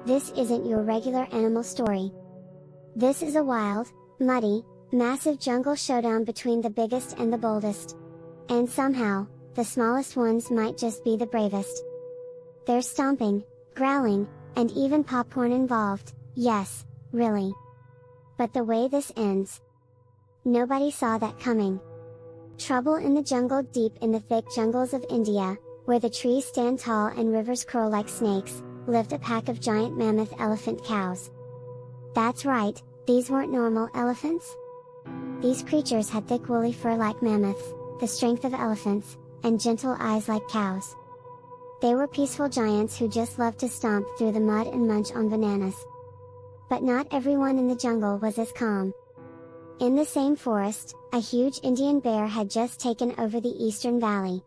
This isn't your regular animal story. This is a wild, muddy, massive jungle showdown between the biggest and the boldest. And somehow, the smallest ones might just be the bravest. There's stomping, growling, and even popcorn involved, yes, really. But the way this ends, nobody saw that coming. Trouble in the jungle. Deep in the thick jungles of India, where the trees stand tall and rivers curl like snakes, lived a pack of giant mammoth elephant cows. That's right, these weren't normal elephants. These creatures had thick woolly fur like mammoths, the strength of elephants, and gentle eyes like cows. They were peaceful giants who just loved to stomp through the mud and munch on bananas. But not everyone in the jungle was as calm. In the same forest, a huge Indian bear had just taken over the eastern valley.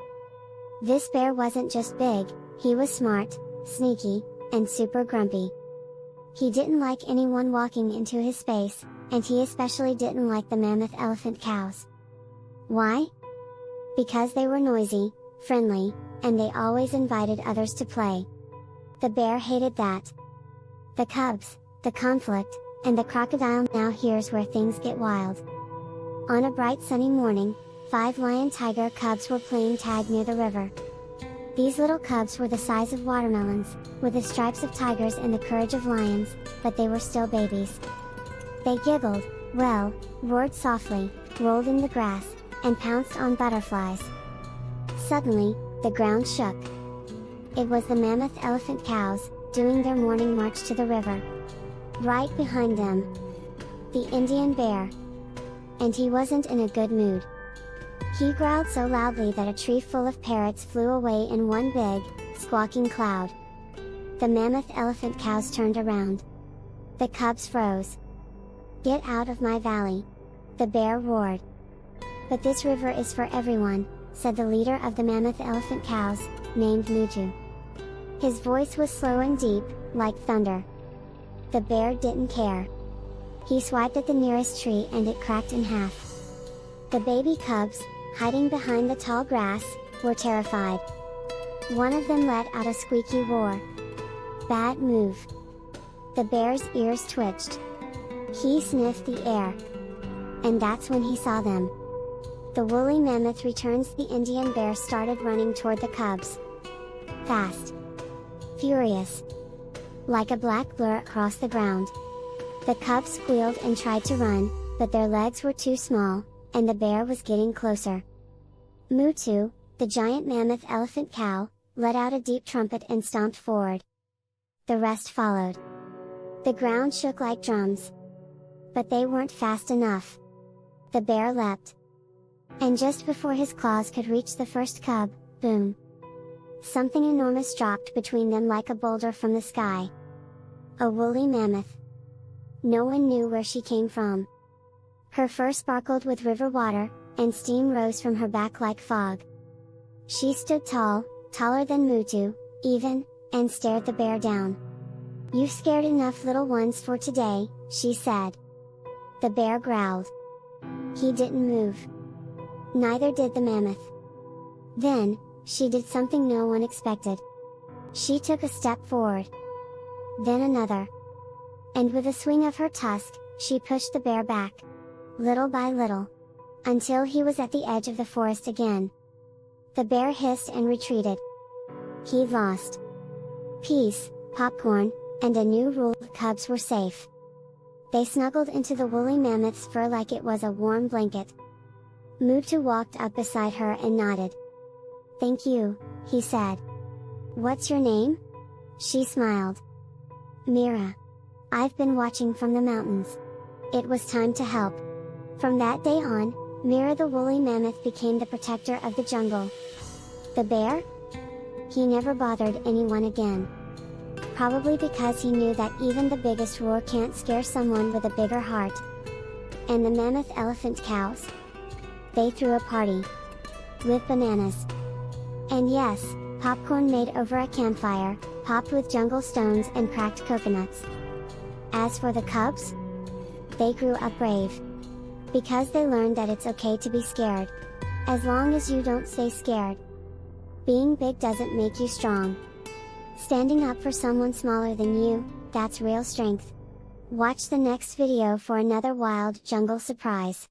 This bear wasn't just big, he was smart, sneaky, and super grumpy. He didn't like anyone walking into his space, and he especially didn't like the mammoth elephant cows. Why? Because they were noisy, friendly, and they always invited others to play. The bear hated that. The cubs, the conflict, and the crocodile. Now here's where things get wild. On a bright sunny morning, 5 lion-tiger cubs were playing tag near the river. These little cubs were the size of watermelons, with the stripes of tigers and the courage of lions, but they were still babies. They giggled, roared softly, rolled in the grass, and pounced on butterflies. Suddenly, the ground shook. It was the mammoth elephant cows, doing their morning march to the river. Right behind them, the Indian bear. And he wasn't in a good mood. He growled so loudly that a tree full of parrots flew away in one big, squawking cloud. The mammoth elephant cows turned around. The cubs froze. "Get out of my valley!" the bear roared. "But this river is for everyone," said the leader of the mammoth elephant cows, named Mutu. His voice was slow and deep, like thunder. The bear didn't care. He swiped at the nearest tree and it cracked in half. The baby cubs, hiding behind the tall grass, were terrified. One of them let out a squeaky roar. Bad move. The bear's ears twitched. He sniffed the air. And that's when he saw them. The woolly mammoth returns. The Indian bear started running toward the cubs. Fast. Furious. Like a black blur across the ground. The cubs squealed and tried to run, but their legs were too small, and the bear was getting closer. Mutu, the giant mammoth elephant cow, let out a deep trumpet and stomped forward. The rest followed. The ground shook like drums. But they weren't fast enough. The bear leapt. And just before his claws could reach the first cub, boom! Something enormous dropped between them like a boulder from the sky. A woolly mammoth. No one knew where she came from. Her fur sparkled with river water, and steam rose from her back like fog. She stood tall, taller than Mutu, even, and stared the bear down. "You've scared enough little ones for today," she said. The bear growled. He didn't move. Neither did the mammoth. Then, she did something no one expected. She took a step forward. Then another. And with a swing of her tusk, she pushed the bear back. Little by little. Until he was at the edge of the forest again. The bear hissed and retreated. He'd lost. Peace, popcorn, and a new rule. The cubs were safe. They snuggled into the woolly mammoth's fur like it was a warm blanket. Mutu walked up beside her and nodded. "Thank you," he said. "What's your name?" She smiled. "Mira. I've been watching from the mountains." It was time to help. From that day on, Mira the woolly mammoth became the protector of the jungle. The bear? He never bothered anyone again. Probably because he knew that even the biggest roar can't scare someone with a bigger heart. And the mammoth elephant cows? They threw a party. With bananas. And yes, popcorn made over a campfire, popped with jungle stones and cracked coconuts. As for the cubs? They grew up brave. Because they learned that it's okay to be scared. As long as you don't stay scared. Being big doesn't make you strong. Standing up for someone smaller than you, That's real strength. Watch the next video for another wild jungle surprise.